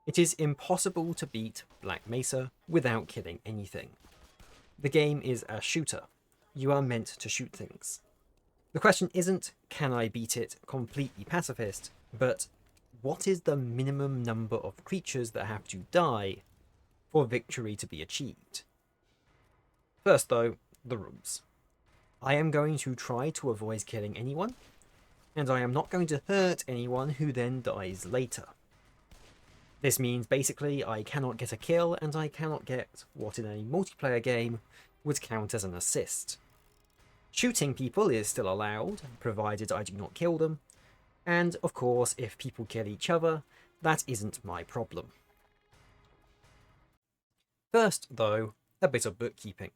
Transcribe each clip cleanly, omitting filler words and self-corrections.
It is impossible to beat Black Mesa without killing anything. The game is a shooter. You are meant to shoot things. The question isn't, can I beat it completely pacifist, but what is the minimum number of creatures that have to die for victory to be achieved? First though, the rules. I am going to try to avoid killing anyone, and I am not going to hurt anyone who then dies later. This means basically I cannot get a kill, and I cannot get what in a multiplayer game would count as an assist. Shooting people is still allowed, provided I do not kill them, and of course if people kill each other, that isn't my problem. First though, a bit of bookkeeping.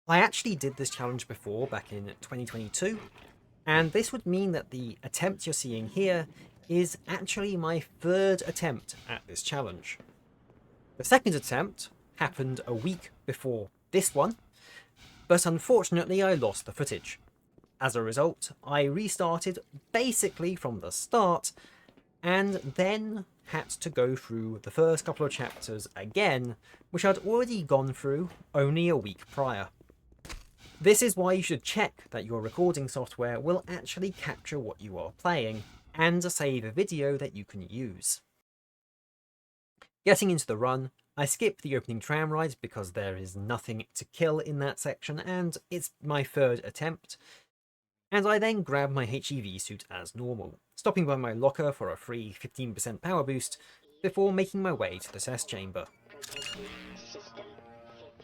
I actually did this challenge before back in 2022, and this would mean that the attempt you're seeing here is actually my third attempt at this challenge. The second attempt happened a week before this one, but unfortunately I lost the footage. As a result, I restarted basically from the start, and then had to go through the first couple of chapters again, which I'd already gone through only a week prior. This is why you should check that your recording software will actually capture what you are playing, and save a video that you can use. Getting into the run, I skip the opening tram ride because there is nothing to kill in that section and it's my third attempt, and I then grab my HEV suit as normal, stopping by my locker for a free 15% power boost before making my way to the test chamber. System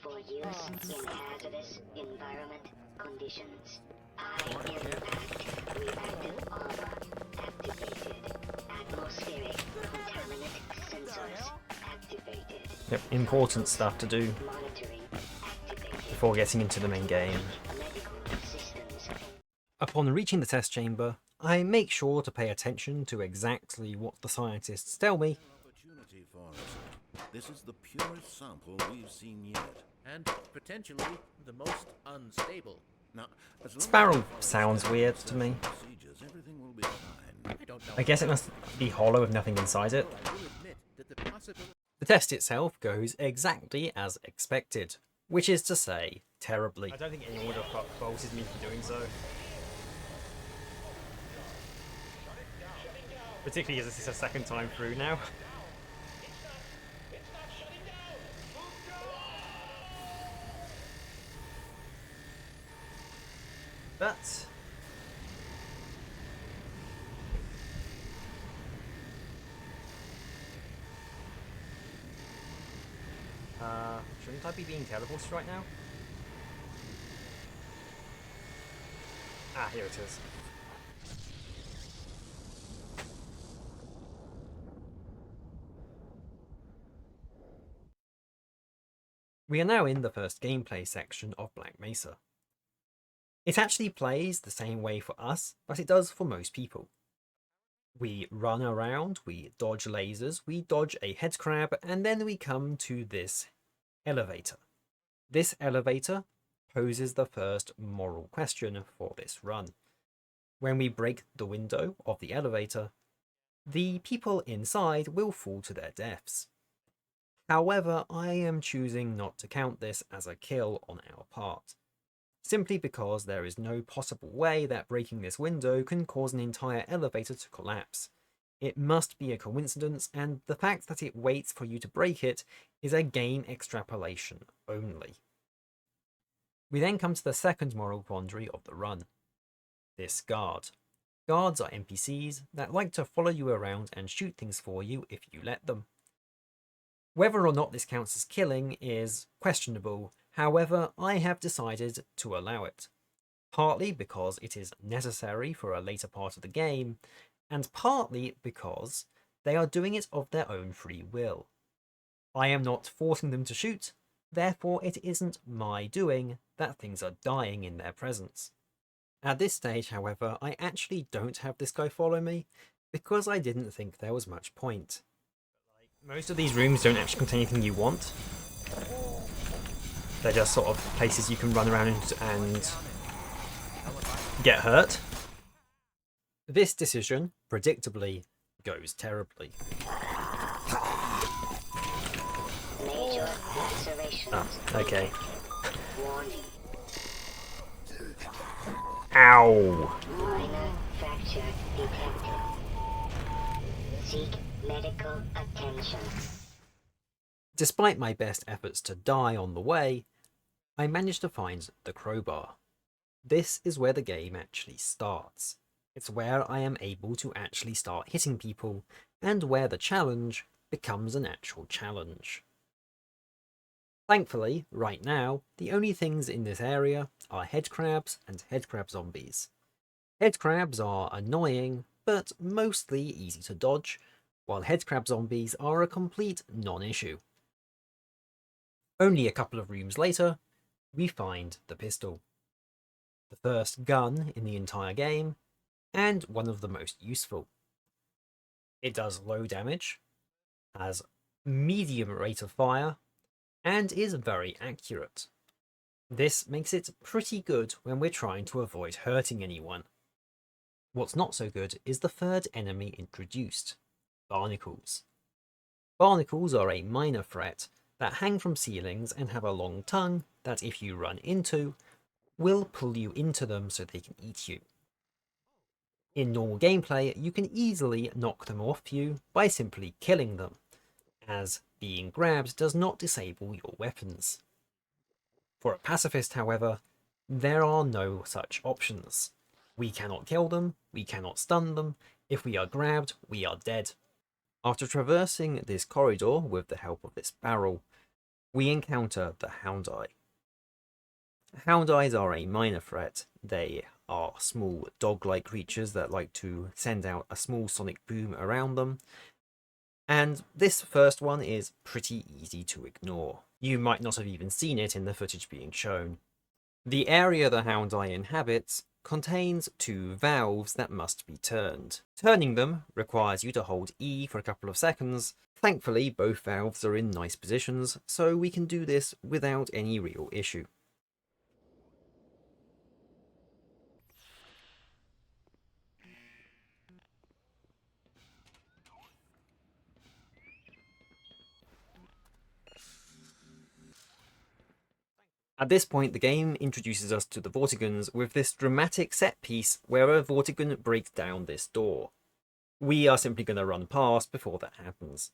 for use in hazardous environment conditions. High impact reactive armor activated. Atmospheric contaminant sensors activated. Yep, important stuff to do Monitoring activated. before getting into the main game. Medical systems. Upon reaching the test chamber, I make sure to pay attention to exactly what the scientists tell me. Opportunity for us. This is the purest sample we've seen yet. And potentially the most unstable. Now, as long as Sparrow we follow sounds standard weird to me. procedures, everything will be fine. I don't know. I guess it must be hollow with nothing inside it. I will admit that the possibility. The test itself goes exactly as expected, which is to say, terribly. I don't think anyone would have faulted me for doing so. Particularly as this is a second time through now. But shouldn't I be being teleported right now? Ah, here it is. We are now in the first gameplay section of Black Mesa. It actually plays the same way for us, but it does for most people. We run around, we dodge lasers, we dodge a headcrab, and then we come to this elevator. This elevator poses the first moral question for this run. When we break the window of the elevator, the people inside will fall to their deaths. However, I am choosing not to count this as a kill on our part, simply because there is no possible way that breaking this window can cause an entire elevator to collapse. It must be a coincidence, and the fact that it waits for you to break it is a game extrapolation only. We then come to the second moral quandary of the run. This guard. Guards are NPCs that like to follow you around and shoot things for you if you let them. Whether or not this counts as killing is questionable, however, I have decided to allow it. Partly because it is necessary for a later part of the game, and partly because they are doing it of their own free will. I am not forcing them to shoot, therefore it isn't my doing that things are dying in their presence. At this stage, however, I actually don't have this guy follow me, because I didn't think there was much point. Most of these rooms don't actually contain anything you want. They're just sort of places you can run around and get hurt. This decision, predictably, goes terribly. Major lacerations. Oh, okay. Warning. Ow! Minor fracture detected. Seek medical attention. Despite my best efforts to die on the way, I managed to find the crowbar. This is where the game actually starts. It's where I am able to actually start hitting people, and where the challenge becomes an actual challenge. Thankfully, right now, the only things in this area are headcrabs and headcrab zombies. Headcrabs are annoying, but mostly easy to dodge, while headcrab zombies are a complete non-issue. Only a couple of rooms later, we find the pistol. The first gun in the entire game, and one of the most useful. It does low damage, has medium rate of fire, and is very accurate. This makes it pretty good when we're trying to avoid hurting anyone. What's not so good is the third enemy introduced, barnacles. Barnacles are a minor threat that hang from ceilings and have a long tongue that if you run into, will pull you into them so they can eat you. In normal gameplay, you can easily knock them off you by simply killing them, as being grabbed does not disable your weapons. For a pacifist, however, there are no such options. We cannot kill them, we cannot stun them, if we are grabbed, we are dead. After traversing this corridor with the help of this barrel, we encounter the Hound Eye. Hound Eyes are a minor threat. They are small dog-like creatures that like to send out a small sonic boom around them. And this first one is pretty easy to ignore. You might not have even seen it in the footage being shown. The area the Hound Eye inhabits contains two valves that must be turned. Turning them requires you to hold E for a couple of seconds. Thankfully, both valves are in nice positions, so we can do this without any real issue. At this point, the game introduces us to the Vortiguns with this dramatic set piece where a Vortigun breaks down this door. We are simply going to run past before that happens.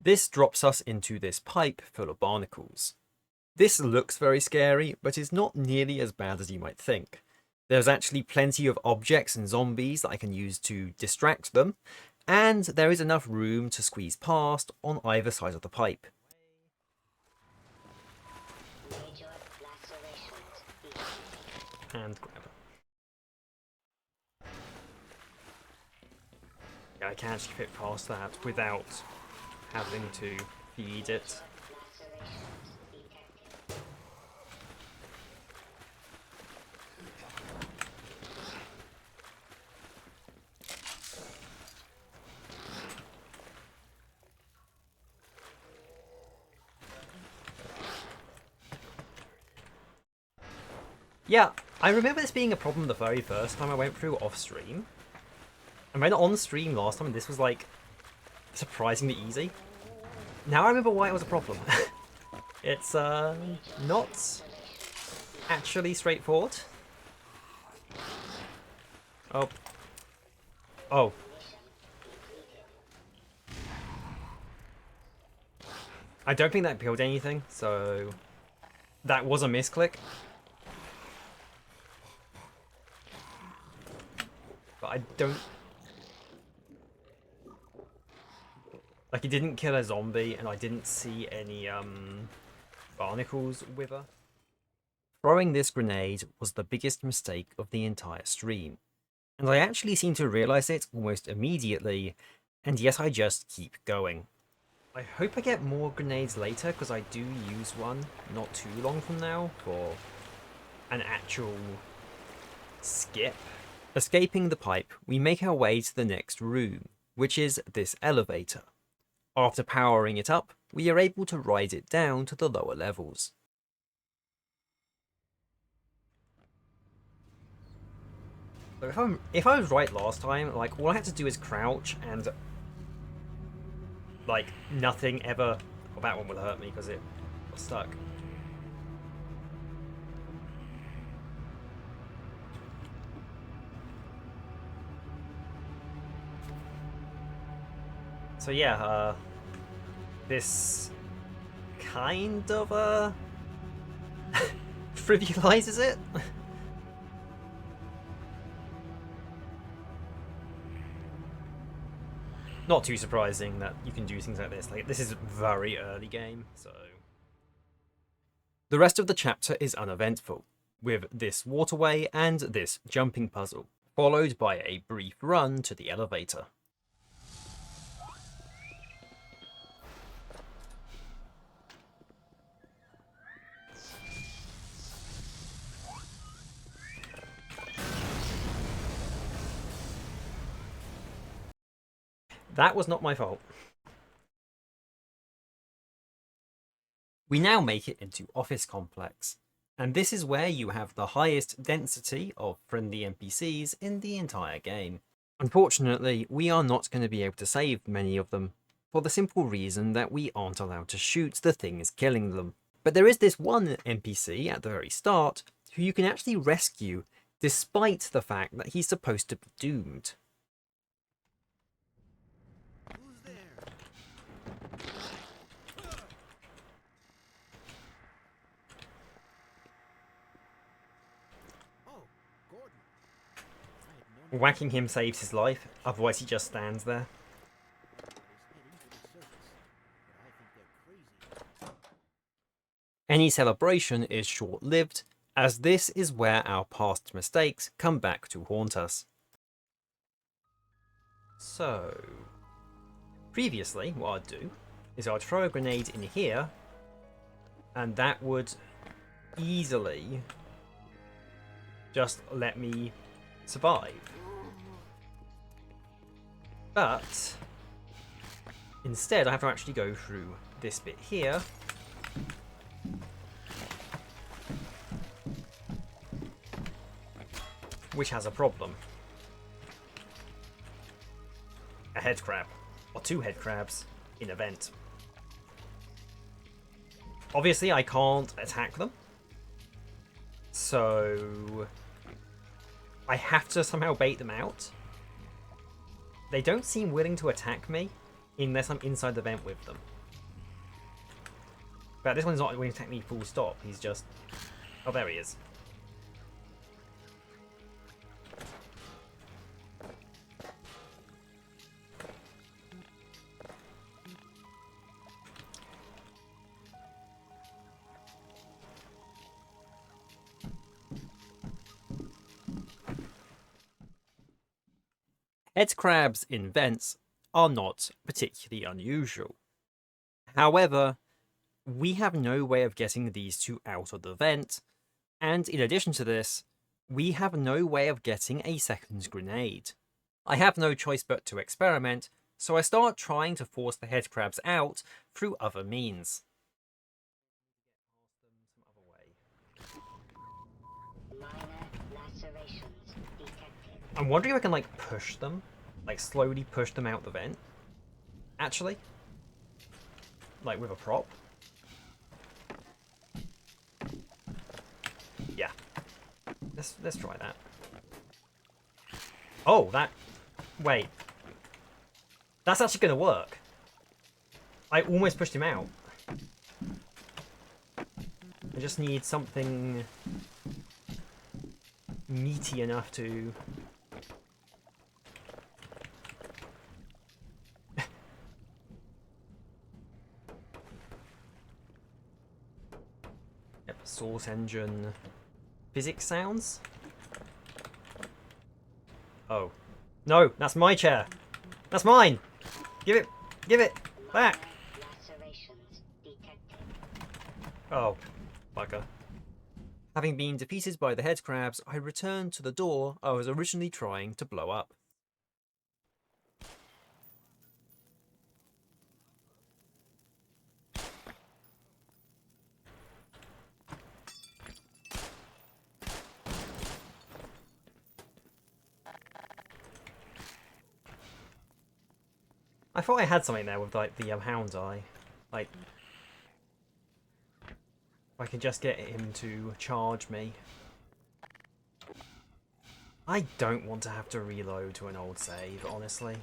This drops us into this pipe full of barnacles. This looks very scary, but is not nearly as bad as you might think. There's actually plenty of objects and zombies that I can use to distract them, and there is enough room to squeeze past on either side of the pipe. Major lacerations detected. And grab it. Yeah, I can actually fit past that without having to feed it. Lacerations detected. Yeah, I remember this being a problem the very first time I went through off stream. I went on stream last time and this was like surprisingly easy. Now I remember why it was a problem. It's not actually straightforward. Oh. Oh. I don't think that killed anything, so that was a misclick. But I don't... Like, it didn't kill a zombie, and I didn't see any, barnacles with her. Throwing this grenade was the biggest mistake of the entire stream. And I actually seem to realise it almost immediately, and yet I just keep going. I hope I get more grenades later, because I do use one not too long from now for an actual skip. Escaping the pipe, we make our way to the next room, which is this elevator. After powering it up, we are able to ride it down to the lower levels. So if I was right last time, like all I had to do is crouch and Like, nothing ever... Well, that one would hurt me because it was stuck. So yeah, this kind of trivializes it. Not too surprising that you can do things like this. Like, this is very early game, so... The rest of the chapter is uneventful, with this waterway and this jumping puzzle, followed by a brief run to the elevator. That was not my fault. We now make it into Office Complex, and this is where you have the highest density of friendly NPCs in the entire game. Unfortunately, we are not going to be able to save many of them, for the simple reason that we aren't allowed to shoot the things killing them. But there is this one NPC at the very start who you can actually rescue despite the fact that he's supposed to be doomed. Who's there? Oh, Gordon. I had known Whacking him saves his life, otherwise he just stands there. he was heading to the circus, but I think they're crazy. Any celebration is short-lived, as this is where our past mistakes come back to haunt us. So, previously, what I'd do is I'd throw a grenade in here, and that would easily just let me survive. But instead, I have to actually go through this bit here. Which has a problem. A head crab, or two head crabs, in a vent. Obviously, I can't attack them, so I have to somehow bait them out. They don't seem willing to attack me unless I'm inside the vent with them. But this one's not willing to attack me full stop, he's just... Oh, there he is. Head crabs in vents are not particularly unusual. However, we have no way of getting these two out of the vent, and in addition to this, we have no way of getting a second grenade. I have no choice but to experiment, so I start trying to force the head crabs out through other means. Minor lacerations detected. I'm wondering if I can, like, push them. Like, slowly push them out the vent. Actually. Like, with a prop. Yeah. Let's try that. Oh, that... Wait. That's actually going to work. I almost pushed him out. I just need something meaty enough to... Yep, source engine... Physics sounds? Oh. No, that's my chair! That's mine! Give it back! Lacerations detected. Oh, bugger. Having been defeated by the head crabs, I return to the door I was originally trying to blow up. I thought I had something there with like the hound eye. Like, if I could just get him to charge me. I don't want to have to reload to an old save, honestly.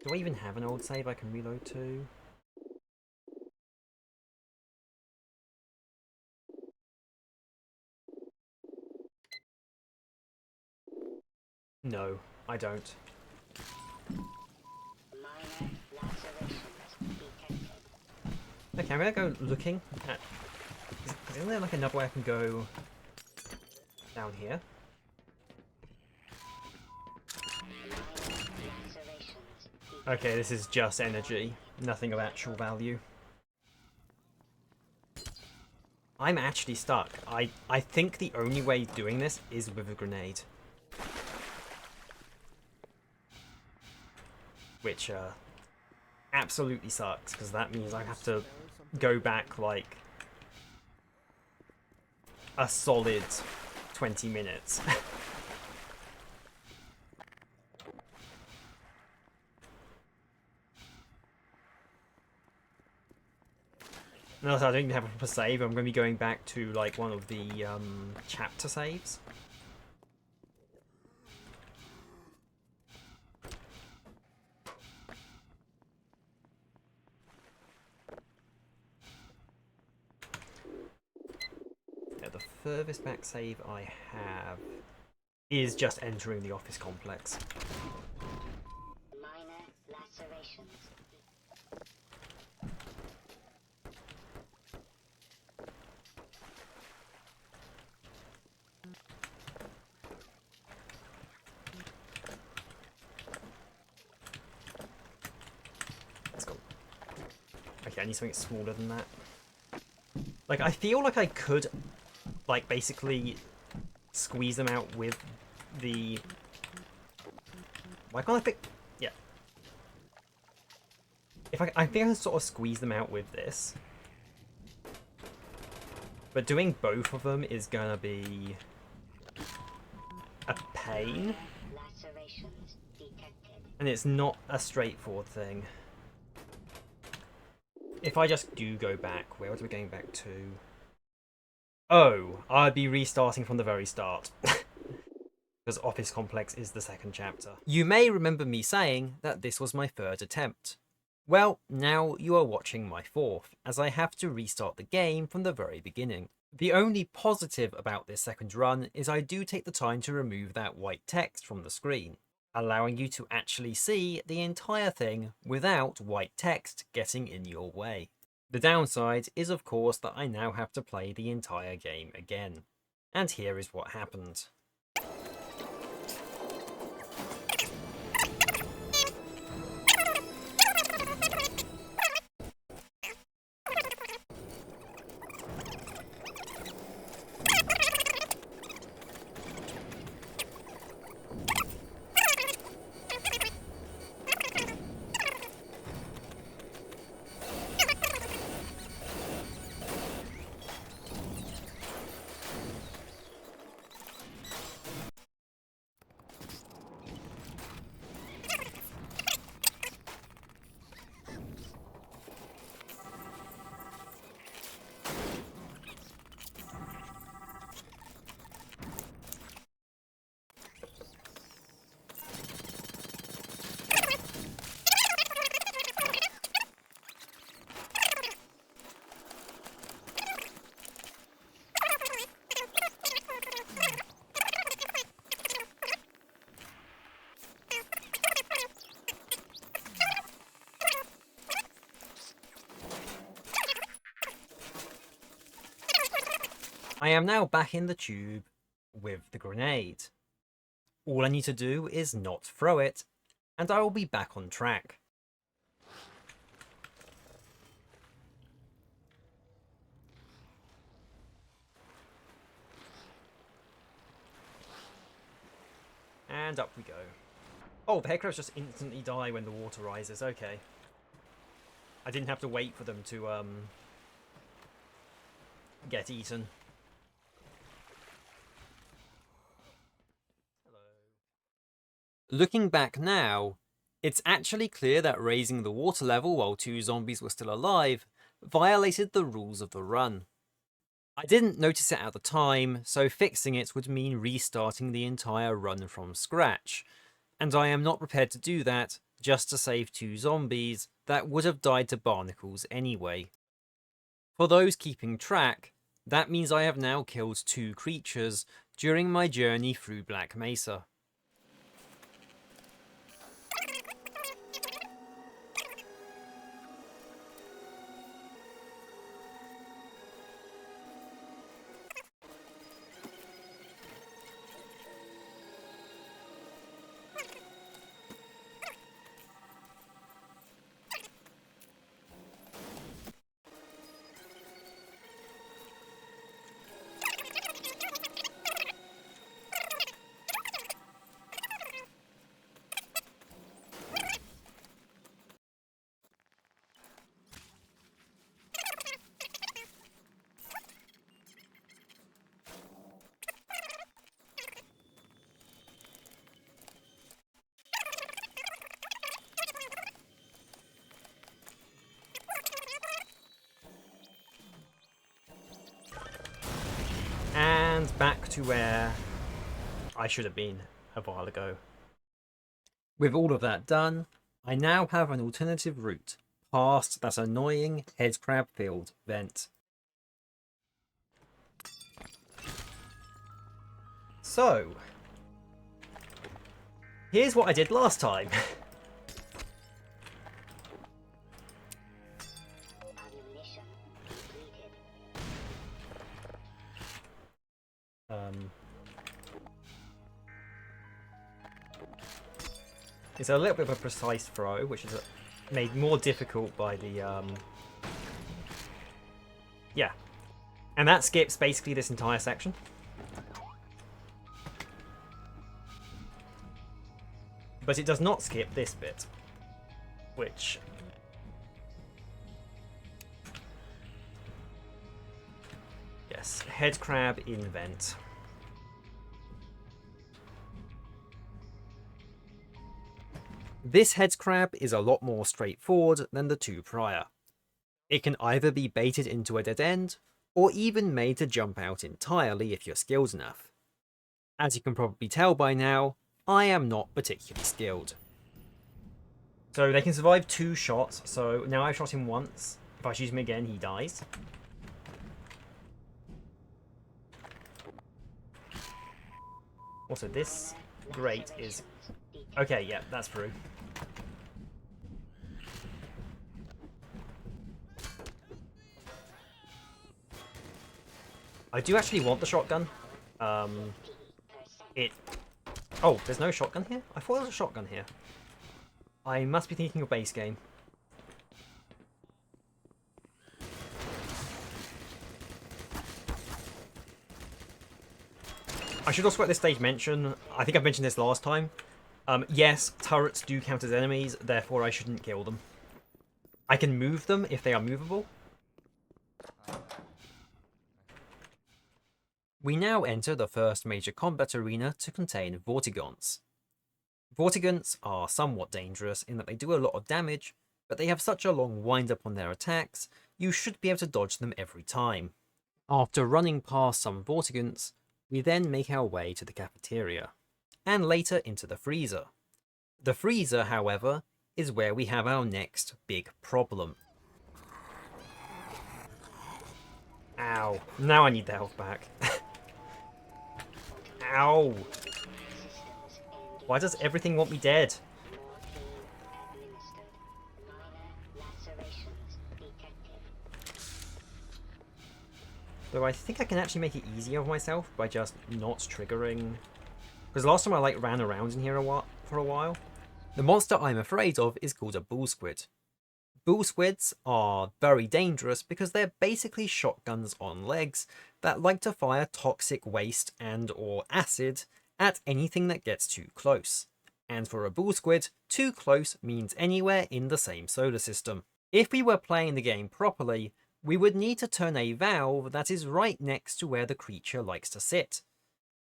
Do I even have an old save I can reload to? No, I don't. Minor lacerations detected. Okay, I'm gonna go looking at... Isn't there like another way I can go down here? Minor lacerations detected. Okay, this is just energy, nothing of actual value. I'm actually stuck. I think the only way doing this is with a grenade. Which absolutely sucks, because that means I have to go back like a solid 20 minutes. And also, I don't even have a proper save. I'm going to be going back to like one of the chapter saves. Yeah, the furthest back save I have is just entering the office complex. Minor lacerations. Let's go. Okay, I need something smaller than that. Like, I feel like I could, like, basically squeeze them out with the... Why can't I pick... Yeah. If I think I can sort of squeeze them out with this. But doing both of them is gonna be a pain. Lacerations detected. And it's not a straightforward thing. If I just do go back, where are we going back to? Oh, I'd be restarting from the very start. Because Office Complex is the second chapter. You may remember me saying that this was my third attempt. Well, now you are watching my fourth, as I have to restart the game from the very beginning. The only positive about this second run is I do take the time to remove that white text from the screen, allowing you to actually see the entire thing without white text getting in your way. The downside is of course that I now have to play the entire game again. And here is what happened. I am now back in the tube with the grenade. All I need to do is not throw it, and I will be back on track. And up we go. Oh, the headcrabs just instantly die when the water rises, okay. I didn't have to wait for them to, get eaten. Looking back now, It's actually clear that raising the water level while 2 zombies were still alive violated the rules of the run. I didn't notice it at the time, so fixing it would mean restarting the entire run from scratch, and I am not prepared to do that just to save 2 zombies that would have died to barnacles anyway. For those keeping track, that means I have now killed 2 creatures during my journey through Black Mesa. And back to where I should have been a while ago. With all of that done, I now have an alternative route past that annoying headcrab filled vent. So, here's what I did last time. Ammunition depleted. It's a little bit of a precise throw, which is made more difficult by the yeah, and that skips basically this entire section. But it does not skip this bit, which yes, head crab in vent. This head crab is a lot more straightforward than the 2 prior. It can either be baited into a dead end, or even made to jump out entirely if you're skilled enough. As you can probably tell by now, I am not particularly skilled. So they can survive 2 shots, so now I've shot him once. If I shoot him again, he dies. Also, this grate is... Okay, yeah, that's through. I do actually want the shotgun. Oh, there's no shotgun here? I thought there was a shotgun here. I must be thinking of base game. I should also at this stage mention, I think I've mentioned this last time, yes, turrets do count as enemies, therefore I shouldn't kill them. I can move them if they are movable. We now enter the first major combat arena to contain Vortigaunts. Vortigaunts are somewhat dangerous in that they do a lot of damage, but they have such a long wind-up on their attacks, you should be able to dodge them every time. After running past some Vortigaunts, we then make our way to the cafeteria, and later into the freezer. The freezer, however, is where we have our next big problem. Ow. Now I need the health back. Ow. Why does everything want me dead? Morphine administered. Minor lacerations detected. Though I think I can actually make it easier for myself by just not triggering... Because last time I ran around in here for a while. The monster I'm afraid of is called a bull squid. Bull squids are very dangerous because they're basically shotguns on legs that like to fire toxic waste and or acid at anything that gets too close. And for a bull squid, too close means anywhere in the same solar system. If we were playing the game properly, we would need to turn a valve that is right next to where the creature likes to sit.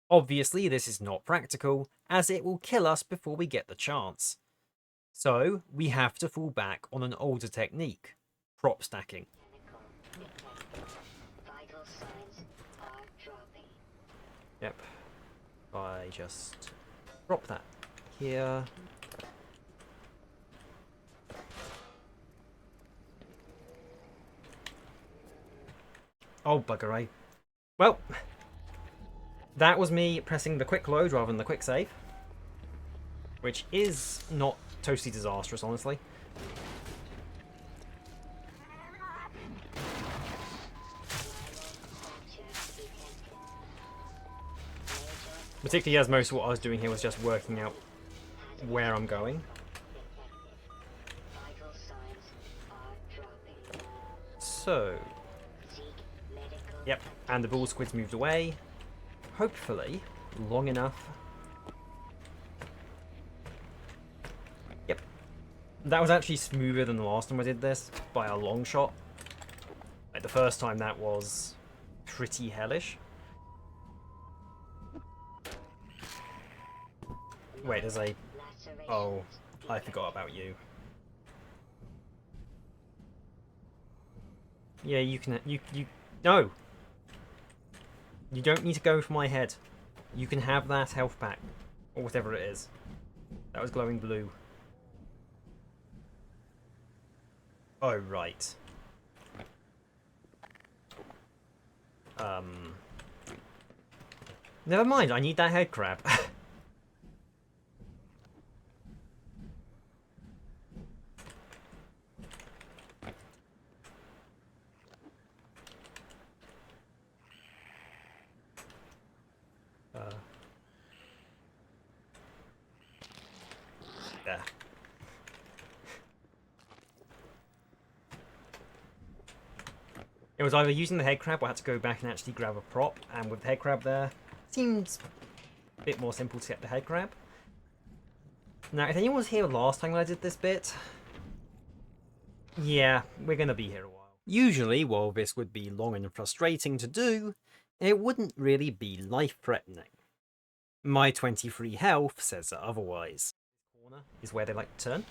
Obviously this is not practical, as it will kill us before we get the chance. So we have to fall back on an older technique, prop stacking. Chemical detected. Vital signs are dropping. Yep. I just drop that here. Oh, bugger, eh? Well, that was me pressing the quick load rather than the quick save, which is not totally disastrous, honestly. Particularly as most of what I was doing here was just working out where I'm going. Vital signs are dropping. So, Seek medical. yep, and the bull squid's moved away. Hopefully, long enough. Yep. That was actually smoother than the last time I did this, by a long shot. Like, the first time that was pretty hellish. Wait, there's a... Oh, I forgot about you. Yeah, you can... You... No! You don't need to go for my head. You can have that health pack. Or whatever it is. That was glowing blue. Oh, right. Never mind, I need that head crab. There. It was either using the head crab or I had to go back and actually grab a prop, and with the head crab there, seems a bit more simple to get the head crab. Now, if anyone was here last time when I did this bit, yeah, we're gonna be here a while. Usually, while this would be long and frustrating to do, it wouldn't really be life-threatening. My 23 health says otherwise. Corner is where they like to turn.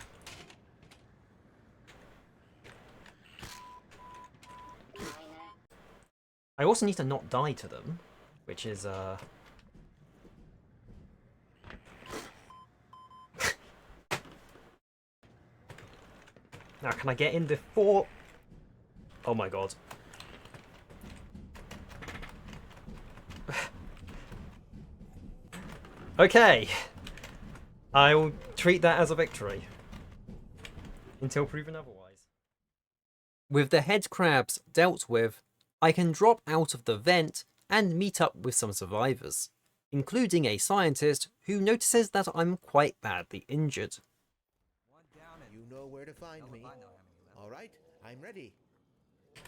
I also need to not die to them, which is, Now, can I get in before... Oh my god. Okay. I will treat that as a victory. Until proven otherwise. With the head crabs dealt with, I can drop out of the vent and meet up with some survivors, including a scientist who notices that I'm quite badly injured. You know where to find me. All right, I'm ready.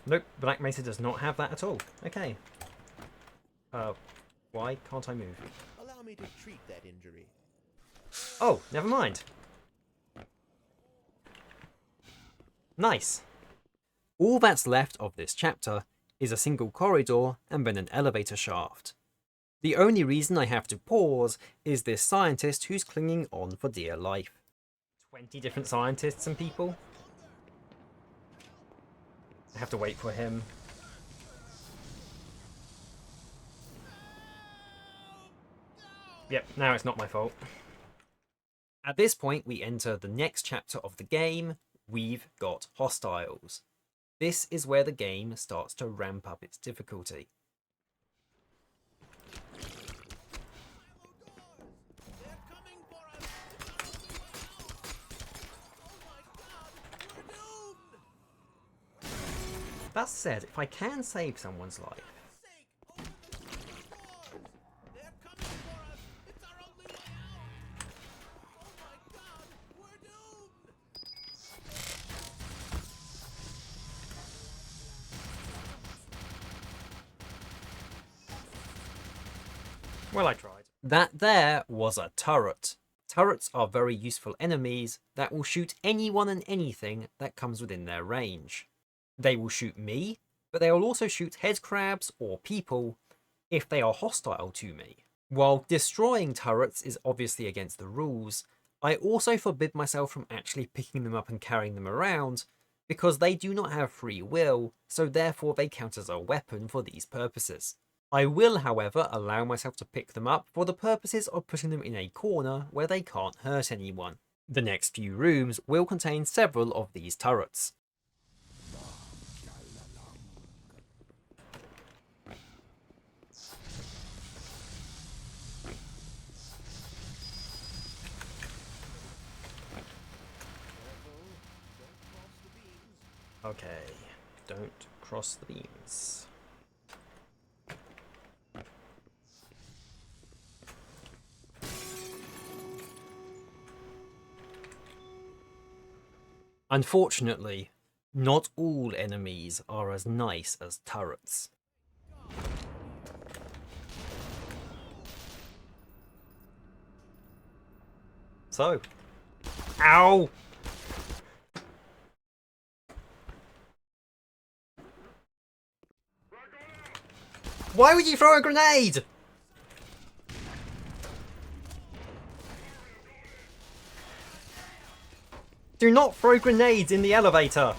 Nope, Black Mesa does not have that at all. Okay. Why can't I move? Allow me to treat that injury. Oh, never mind. Nice. All that's left of this chapter is a single corridor and then an elevator shaft. The only reason I have to pause is this scientist who's clinging on for dear life. 20 different scientists and people. I have to wait for him. Yep, now it's not my fault. At this point, we enter the next chapter of the game. We've got hostiles. This is where the game starts to ramp up its difficulty. That said, if I can save someone's life... Well, I tried. That there was a turret. Turrets are very useful enemies that will shoot anyone and anything that comes within their range. They will shoot me, but they will also shoot head crabs or people if they are hostile to me. While destroying turrets is obviously against the rules, I also forbid myself from actually picking them up and carrying them around, because they do not have free will, so therefore they count as a weapon for these purposes. I will, however, allow myself to pick them up for the purposes of putting them in a corner where they can't hurt anyone. The next few rooms will contain several of these turrets. Okay, don't cross the beams. Unfortunately, not all enemies are as nice as turrets. So, ow! Why would you throw a grenade? Do not throw grenades in the elevator!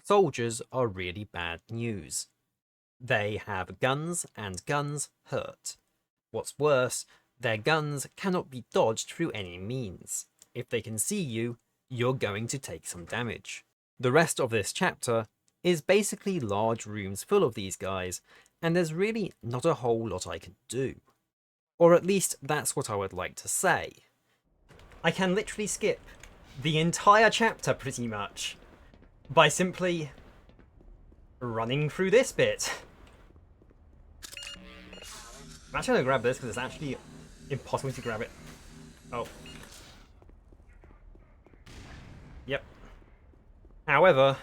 Soldiers are really bad news. They have guns, and guns hurt. What's worse, their guns cannot be dodged through any means. If they can see you, you're going to take some damage. The rest of this chapter is basically large rooms full of these guys, and there's really not a whole lot I can do. Or at least that's what I would like to say. I can literally skip the entire chapter pretty much by simply running through this bit. I'm actually going to grab this because it's actually impossible to grab it. Oh. Yep. However,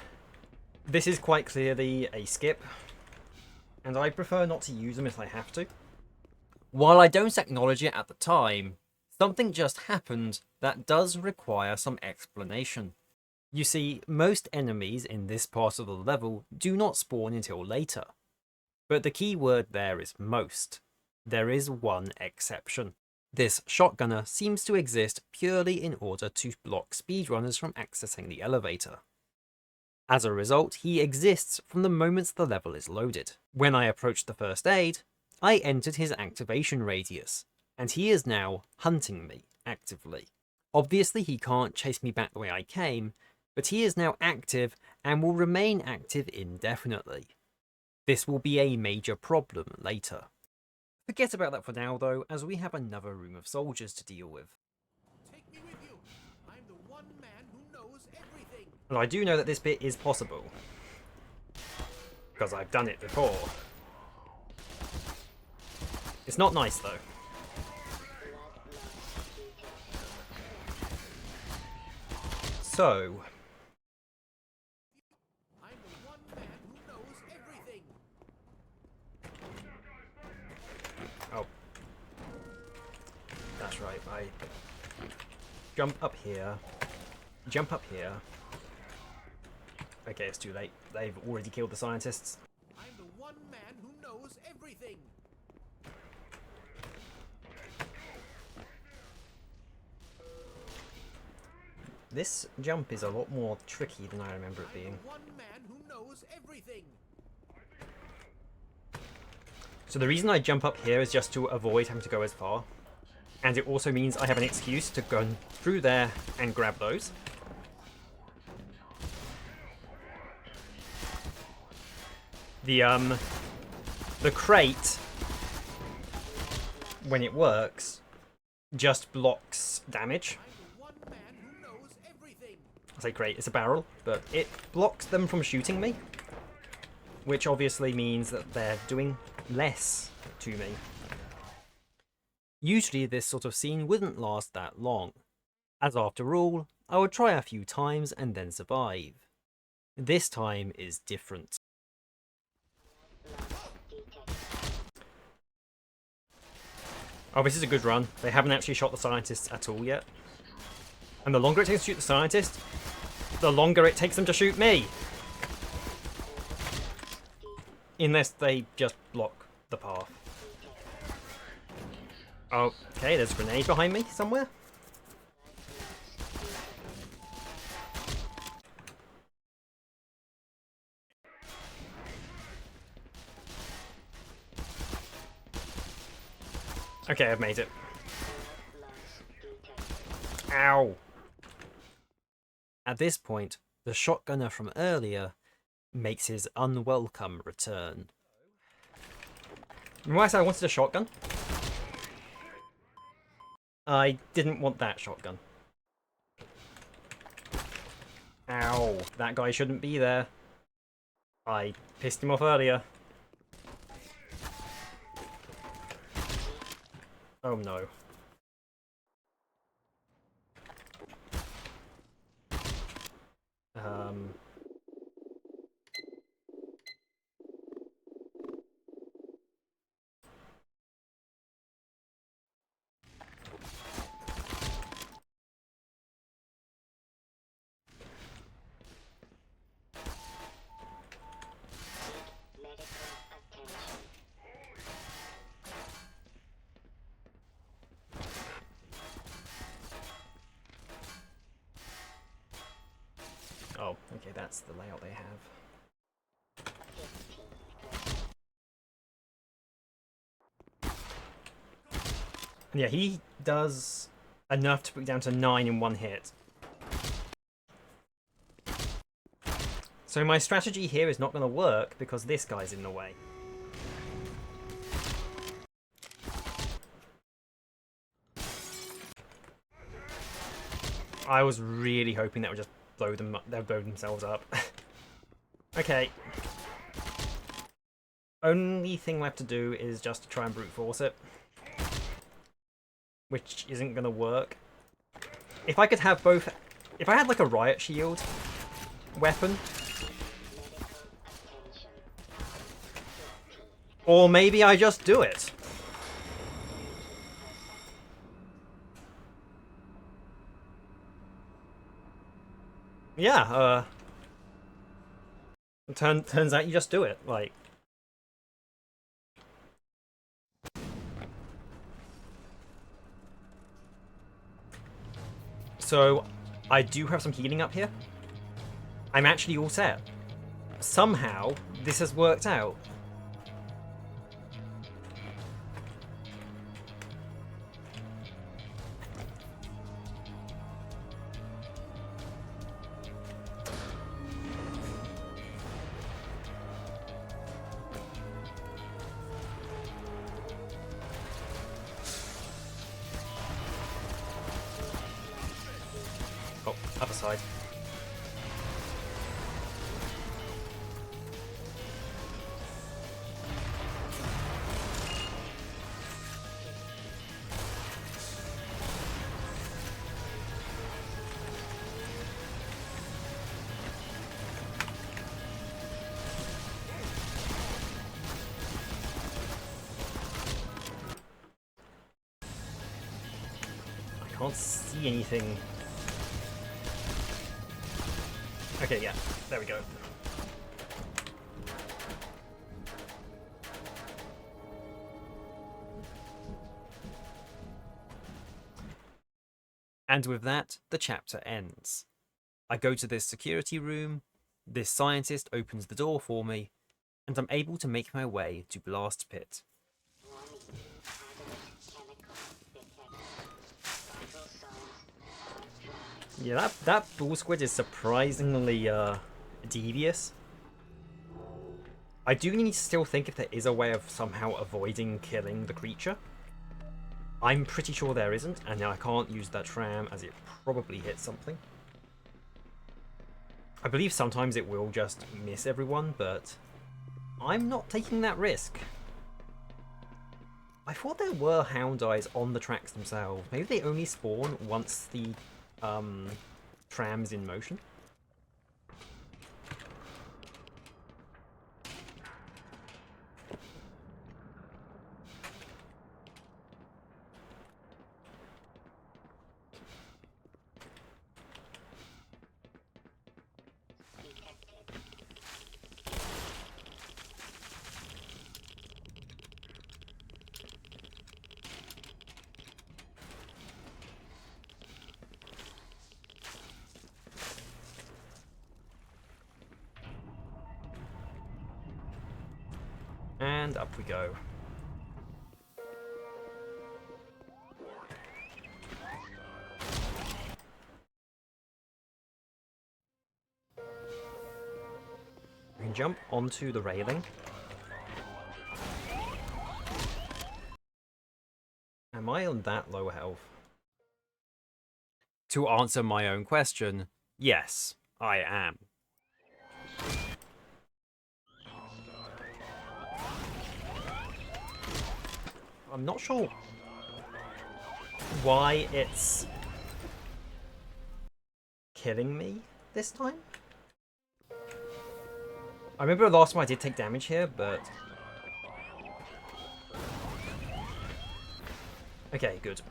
this is quite clearly a skip, and I prefer not to use them if I have to. While I don't acknowledge it at the time, something just happened that does require some explanation. You see, most enemies in this part of the level do not spawn until later. But the key word there is most. There is one exception. This shotgunner seems to exist purely in order to block speedrunners from accessing the elevator. As a result, he exists from the moment the level is loaded. When I approached the first aid, I entered his activation radius, and he is now hunting me actively. Obviously he can't chase me back the way I came, but he is now active and will remain active indefinitely. This will be a major problem later. Forget about that for now though, as we have another room of soldiers to deal with. Take me with you. I'm the one man who knows everything. And I do know that this bit is possible, because I've done it before. It's not nice though. So, I'm the one man who knows everything. oh, that's right, I jump up here, jump up here. Okay, it's too late. They've already killed the scientists. I'm the one man who knows everything. This jump is a lot more tricky than I remember it being. One man who knows everything. So the reason I jump up here is just to avoid having to go as far. And it also means I have an excuse to go through there and grab those. The crate, when it works, just blocks damage. I'm the one man who knows everything. I say crate, it's a barrel, but it blocks them from shooting me, which obviously means that they're doing less to me. Usually this sort of scene wouldn't last that long, as after all, I would try a few times and then survive. This time is different. Oh, this is a good run. They haven't actually shot the scientists at all yet. And the longer it takes to shoot the scientist, the longer it takes them to shoot me. Unless they just block the path. Oh, okay, there's a grenade behind me somewhere. Okay, I've made it. Ow! At this point, the shotgunner from earlier makes his unwelcome return. Remember I said I wanted a shotgun? I didn't want that shotgun. Ow, that guy shouldn't be there. I pissed him off earlier. Oh no. Um... Medical attention. Oh, okay, that's the layout they have. 15%. Yeah, he does enough to put it down to 9 in one hit. So my strategy here is not going to work because this guy's in the way. I was really hoping that would just blow them up, they'll blow themselves up. Okay. Only thing we have to do is just to try and brute force it. Which isn't going to work. If I could have both... If I had like a riot shield weapon... Or maybe I just do it. Yeah, turns out you just do it, like... So, I do have some healing up here. I'm actually all set. Somehow, this has worked out. Oh, other side. I can't see anything. Okay, yeah, there we go. And with that, the chapter ends. I go to this security room, this scientist opens the door for me, and I'm able to make my way to Blast Pit. Warning. Hazardous chemical detected. Vital signs are dropping. Yeah, that bull squid is surprisingly devious. I do need to still think if there is a way of somehow avoiding killing the creature. I'm pretty sure there isn't, and I can't use that tram as it probably hit something. I believe sometimes it will just miss everyone, but I'm not taking that risk. I thought there were hound eyes on the tracks themselves. Maybe they only spawn once the tram's in motion. Detected. And up we go. We can jump onto the railing. Am I on that low health? To answer my own question, yes, I am. I'm not sure why it's killing me this time. I remember the last time I did take damage here, but... Okay, good.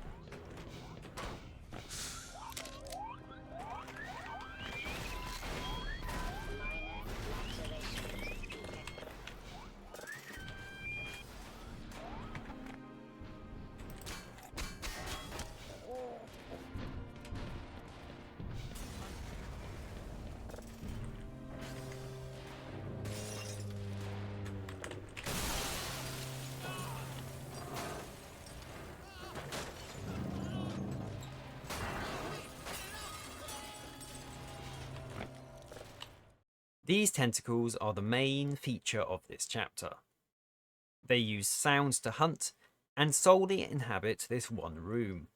These tentacles are the main feature of this chapter. They use sounds to hunt and solely inhabit this one room.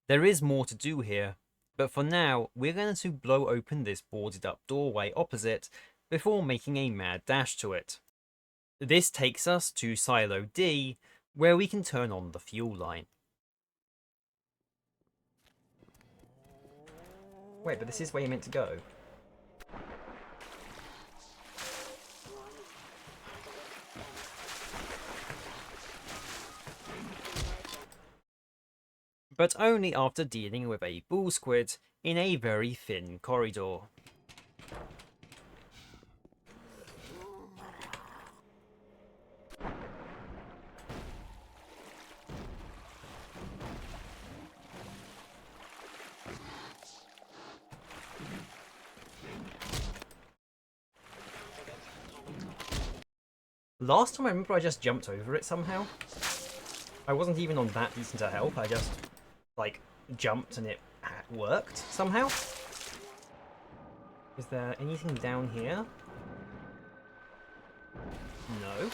There is more to do here, but for now we're going to blow open this boarded up doorway opposite before making a mad dash to it. This takes us to Silo D, where we can turn on the fuel line. Wait, but this is where you're meant to go. But only after dealing with a bull squid in a very thin corridor. Last time I remember I just jumped over it somehow. I wasn't even on that decent a health, I just, like, jumped and it worked somehow. Is there anything down here? No.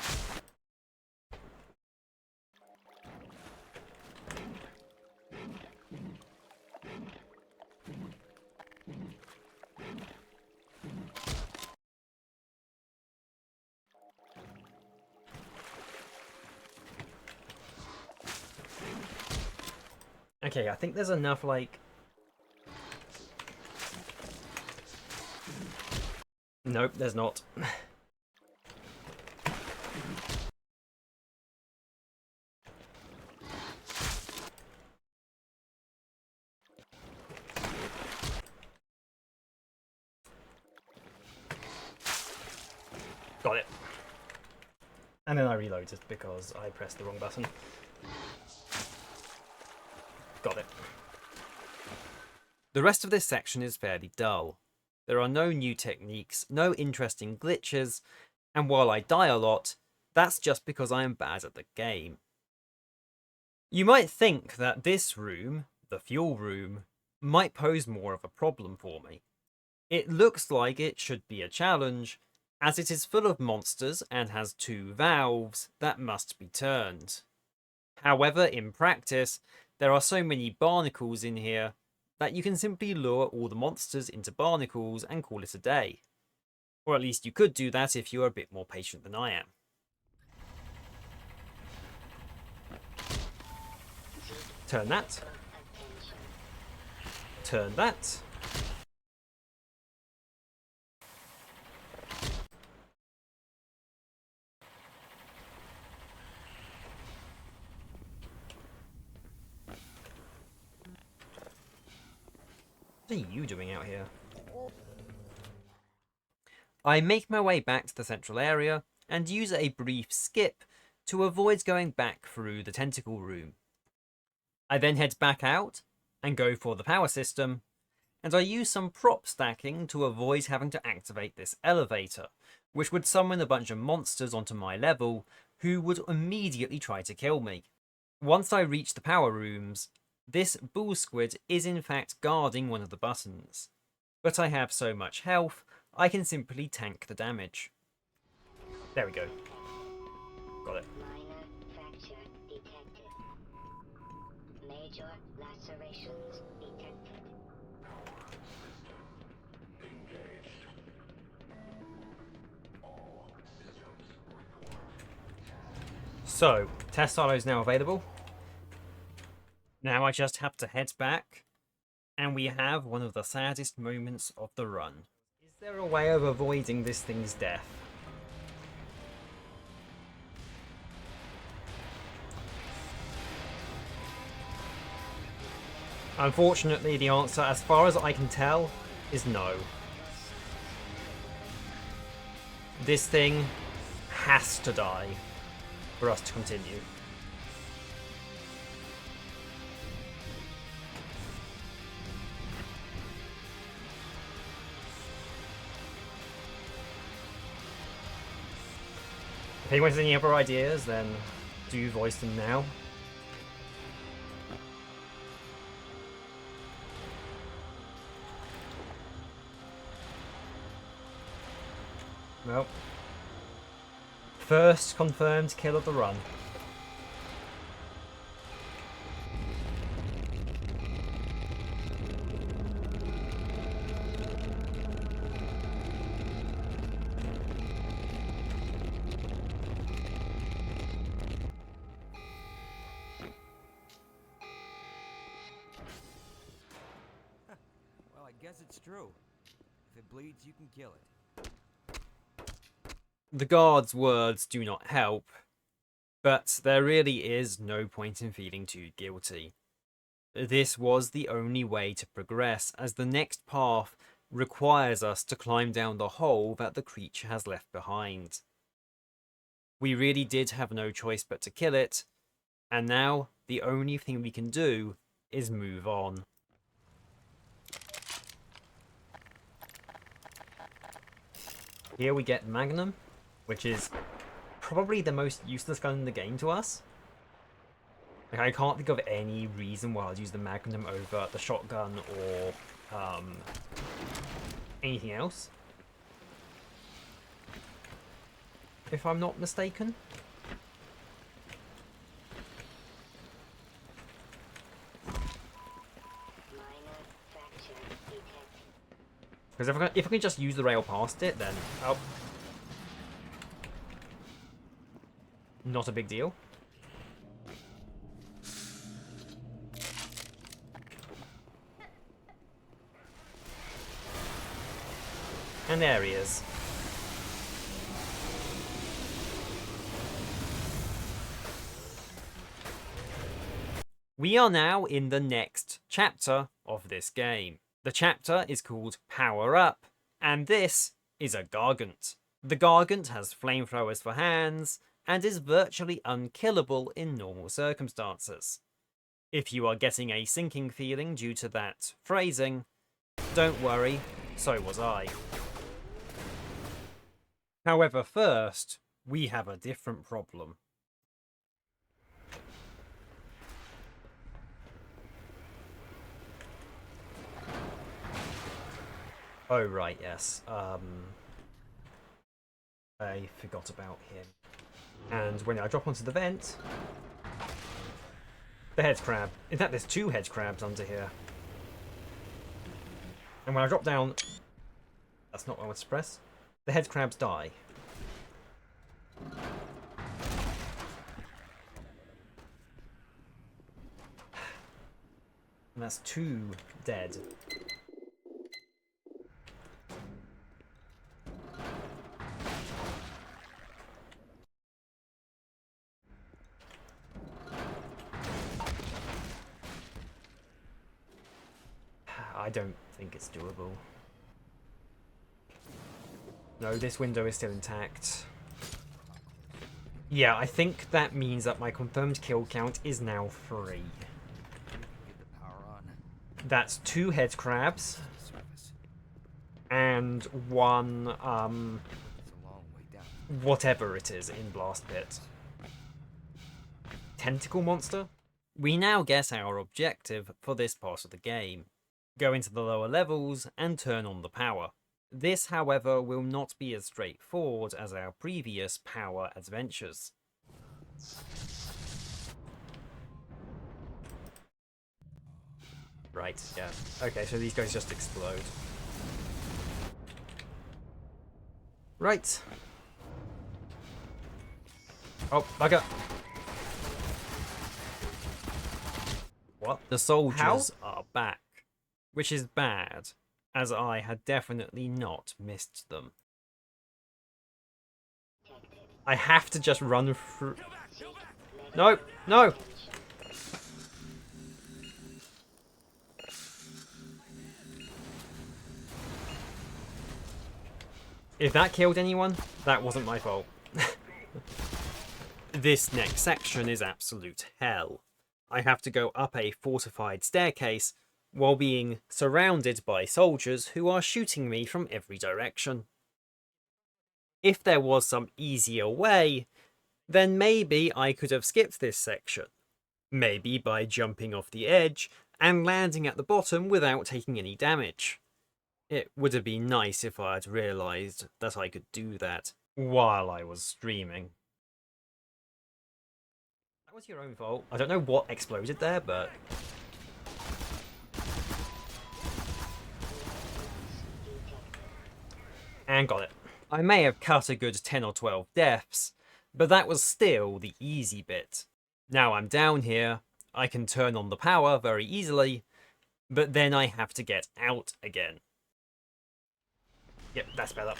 Okay, I think there's enough, like... Nope, there's not. Got it. And then I reloaded because I pressed the wrong button. Got it. The rest of this section is fairly dull. There are no new techniques, no interesting glitches, and while I die a lot, that's just because I am bad at the game. You might think that this room, the fuel room, might pose more of a problem for me. It looks like it should be a challenge, as it is full of monsters and has 2 valves that must be turned. However, in practice, there are so many barnacles in here that you can simply lure all the monsters into barnacles and call it a day. Or at least you could do that if you're a bit more patient than I am. Turn that. Turn that. What are you doing out here? I make my way back to the central area and use a brief skip to avoid going back through the tentacle room. I then head back out and go for the power system, and I used some prop stacking to avoid having to activate this elevator, which would summon a bunch of monsters onto my level who would immediately try to kill me. Once I reach the power rooms, this bull squid is in fact guarding one of the buttons, but I have so much health I can simply tank the damage. There we go. Got it. Minor fracture detected. Major lacerations detected. So, test silo is now available. Now I just have to head back, and we have one of the saddest moments of the run. Is there a way of avoiding this thing's death? Unfortunately, the answer, as far as I can tell, is no. This thing has to die for us to continue. If anyone has any other ideas, then do voice them now. Well, first confirmed kill of the run. Well, I guess it's true. If it bleeds, you can kill it. The guard's words do not help, but there really is no point in feeling too guilty. This was the only way to progress, as the next path requires us to climb down the hole that the creature has left behind. We really did have no choice but to kill it, and now the only thing we can do is move on. Here we get Magnum, which is probably the most useless gun in the game to us. Like, I can't think of any reason why I'd use the Magnum over the shotgun or anything else, if I'm not mistaken. Minor fracture detected. Because if I can just use the rail past it, then oh, not a big deal. And there he is. We are now in the next chapter of this game. The chapter is called Power Up, and this is a Gargant. The Gargant has flamethrowers for hands, and is virtually unkillable in normal circumstances. If you are getting a sinking feeling due to that phrasing, don't worry, so was I. However, first, we have a different problem. Oh, right, yes. I forgot about him. And when I drop onto the vent, the head crab. In fact, there's two head crabs under here. And when I drop down, that's not what I want to press. The head crabs die. And that's two dead. I don't think it's doable. No, this window is still intact. Yeah, I think that means that my confirmed kill count is now 3. Get the power on. That's 2 head crabs Surface. and 1 It's a long way down. whatever it is in Blast Pit. Tentacle monster? We now get our objective for this part of the game. Go into the lower levels and turn on the power. This, however, will not be as straightforward as our previous power adventures. Right, yeah. Okay, so these guys just explode. Right. Oh, bugger. What? The soldiers are back, which is bad, as I had definitely not missed them. I have to just run through. No, no! If that killed anyone, that wasn't my fault. This next section is absolute hell. I have to go up a fortified staircase while being surrounded by soldiers who are shooting me from every direction. If there was some easier way, then maybe I could have skipped this section. Maybe by jumping off the edge and landing at the bottom without taking any damage. It would have been nice if I had realised that I could do that while I was streaming. That was your own fault. I don't know what exploded there, but... And got it. I may have cut a good 10 or 12 deaths, but that was still the easy bit. Now I'm down here, I can turn on the power very easily, but then I have to get out again. Yep, that's better.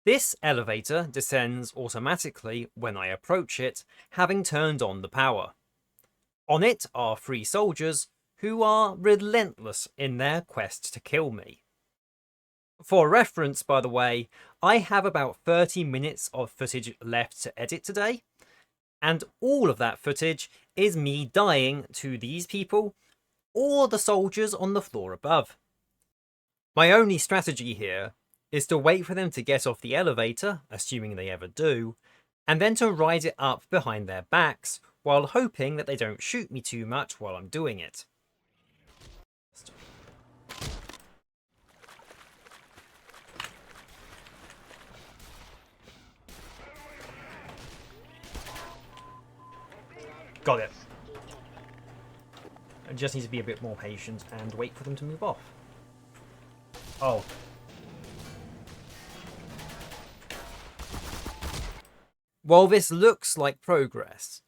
This elevator descends automatically when I approach it, having turned on the power. On it are 3 soldiers who are relentless in their quest to kill me. For reference, by the way, I have about 30 minutes of footage left to edit today, and all of that footage is me dying to these people or the soldiers on the floor above. My only strategy here is to wait for them to get off the elevator, assuming they ever do, and then to ride it up behind their backs while hoping that they don't shoot me too much while I'm doing it. Got it. I just need to be a bit more patient and wait for them to move off. Oh. While this looks like progress,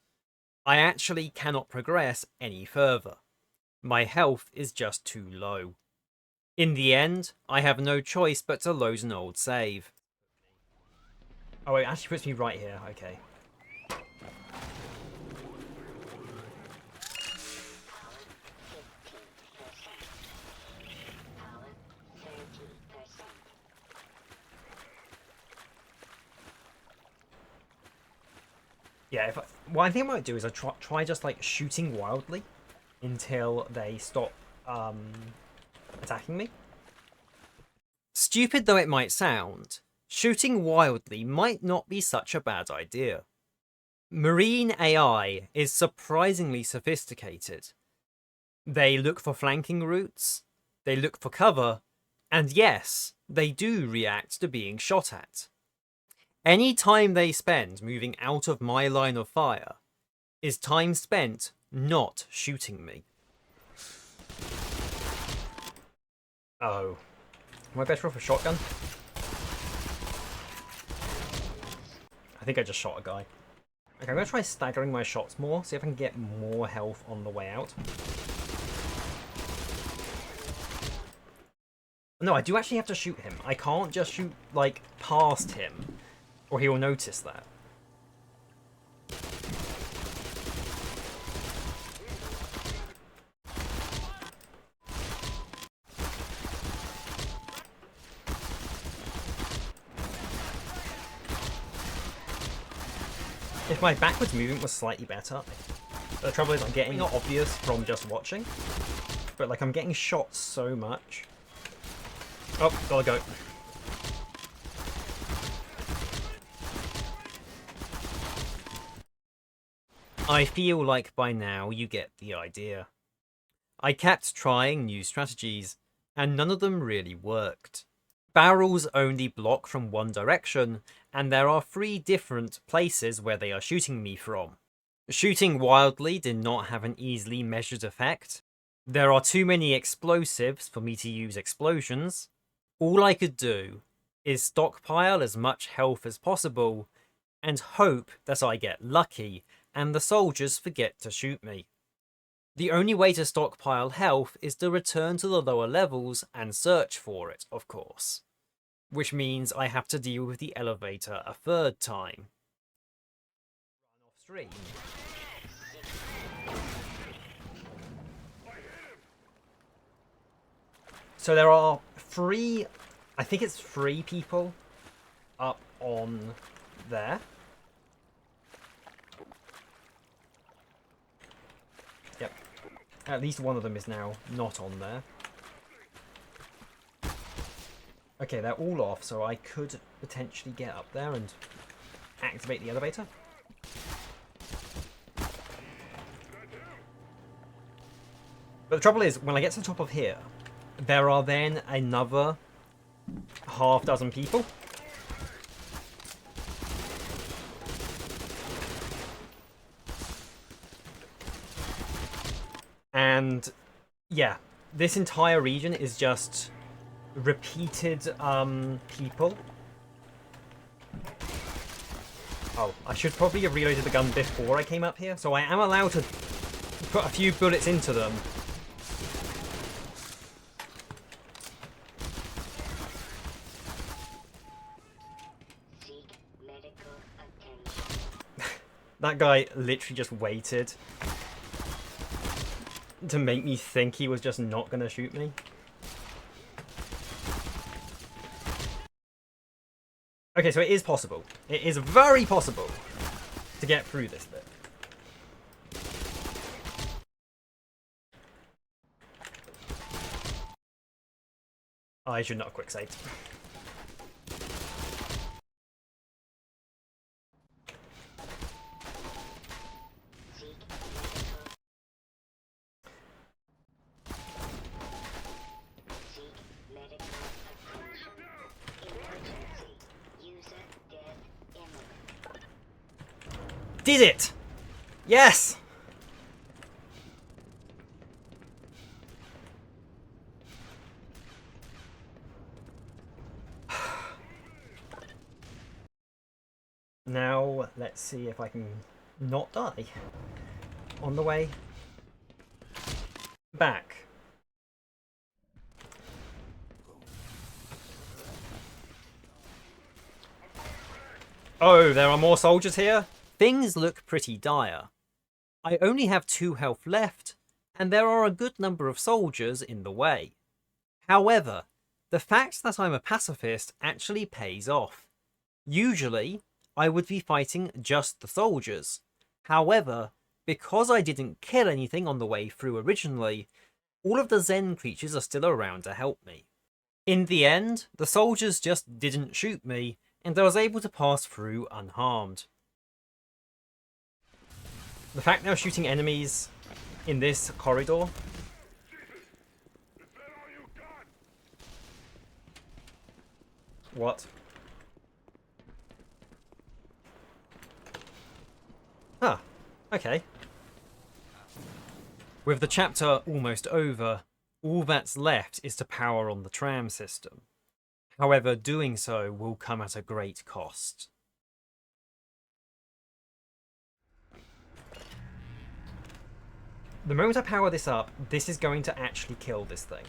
I actually cannot progress any further. My health is just too low. In the end, I have no choice but to load an old save. Oh, it actually puts me right here, okay. Yeah, what I think I might do is I try just like shooting wildly until they stop attacking me. Stupid though it might sound, shooting wildly might not be such a bad idea. Marine AI is surprisingly sophisticated. They look for flanking routes, they look for cover, and yes, they do react to being shot at. Any time they spend moving out of my line of fire is time spent not shooting me. Oh. Am I better off a shotgun? I think I just shot a guy. Okay, I'm going to try staggering my shots more, see if I can get more health on the way out. No, I do actually have to shoot him. I can't just shoot, like, past him, or he will notice that. If my backwards movement was slightly better, the trouble is I'm getting it obvious from just watching, but like I'm getting shot so much. Oh, gotta go. I feel like by now you get the idea. I kept trying new strategies, and none of them really worked. Barrels only block from one direction, and there are 3 different places where they are shooting me from. Shooting wildly did not have an easily measured effect. There are too many explosives for me to use explosions. All I could do is stockpile as much health as possible and hope that I get lucky and the soldiers forget to shoot me. The only way to stockpile health is to return to the lower levels and search for it, of course. Which means I have to deal with the elevator a 3rd time. Run off stream. So there are 3, I think it's 3 people up on there. Yep. At least one of them is now not on there. Okay, they're all off, so I could potentially get up there and activate the elevator. But the trouble is, when I get to the top of here, there are then another half dozen people. And yeah, this entire region is just repeated people. Oh, I should probably have reloaded the gun before I came up here, so I am allowed to put a few bullets into them. Seek medical attention. That guy literally just waited to make me think he was just not going to shoot me. Okay, so it is possible. It is very possible to get through this bit. I should not have quick saved. Seek medical attention. Emergency. User death imminent. Did it! Yes! Now, let's see if I can not die on the way back. Oh, there are more soldiers here? Things look pretty dire. I only have 2 health left, and there are a good number of soldiers in the way. However, the fact that I'm a pacifist actually pays off. Usually, I would be fighting just the soldiers. However, because I didn't kill anything on the way through originally, all of the Zen creatures are still around to help me. In the end, the soldiers just didn't shoot me, and I was able to pass through unharmed. The fact they're shooting enemies in this corridor. What? Huh. Okay. With the chapter almost over, all that's left is to power on the tram system. However, doing so will come at a great cost. The moment I power this up, this is going to actually kill this thing.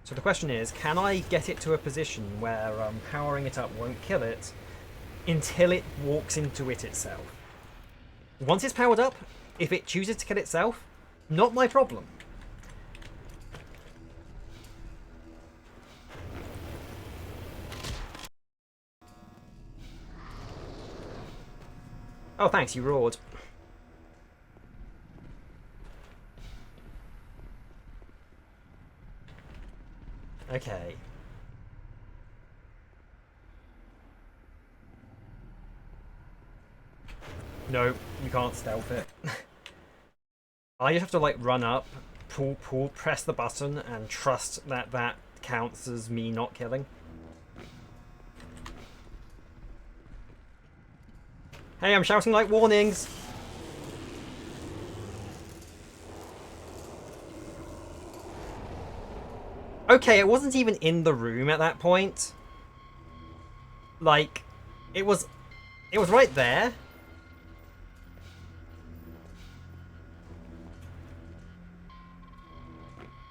So the question is, can I get it to a position where powering it up won't kill it until it walks into it itself? Once it's powered up, if it chooses to kill itself, not my problem. Oh, thanks, you roared. Okay. No, you can't stealth it. I just have to, like, run up, pull, press the button, and trust that that counts as me not killing. Hey, I'm shouting like warnings! Okay, it wasn't even in the room at that point. Like, it was right there.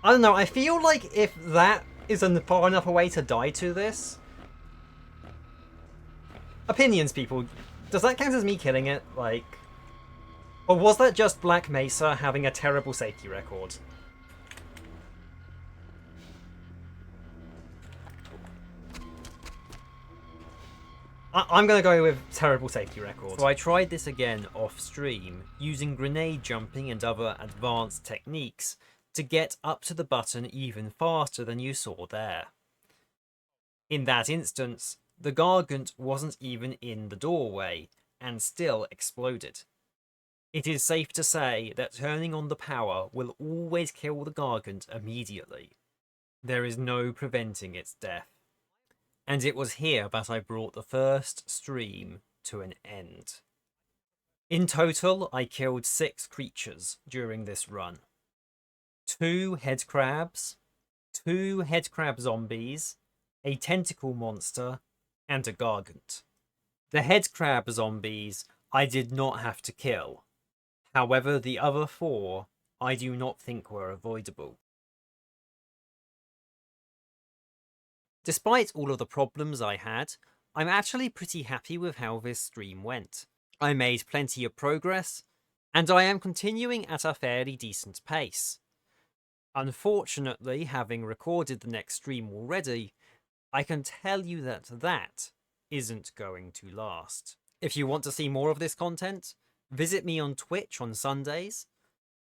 I don't know, I feel like if that is a far enough away to die to this... Opinions, people. Does that count as me killing it? Like... Or was that just Black Mesa having a terrible safety record? I'm gonna go with terrible safety record. So I tried this again off stream, using grenade jumping and other advanced techniques to get up to the button even faster than you saw there. In that instance, the Gargant wasn't even in the doorway, and still exploded. It is safe to say that turning on the power will always kill the Gargant immediately. There is no preventing its death. And it was here that I brought the first stream to an end. In total, I killed 6 creatures during this run. 2 headcrabs, 2 headcrab zombies, a tentacle monster, and a Gargant. The headcrab zombies I did not have to kill. However, the other 4 I do not think were avoidable. Despite all of the problems I had, I'm actually pretty happy with how this stream went. I made plenty of progress, and I am continuing at a fairly decent pace. Unfortunately, having recorded the next stream already, I can tell you that that isn't going to last. If you want to see more of this content, visit me on Twitch on Sundays,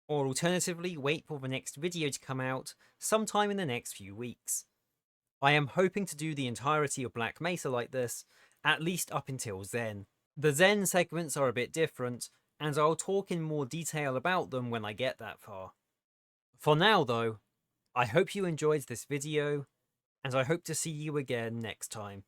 or alternatively wait for the next video to come out sometime in the next few weeks. I am hoping to do the entirety of Black Mesa like this, at least up until Zen. The Zen segments are a bit different, and I'll talk in more detail about them when I get that far. For now though, I hope you enjoyed this video, and I hope to see you again next time.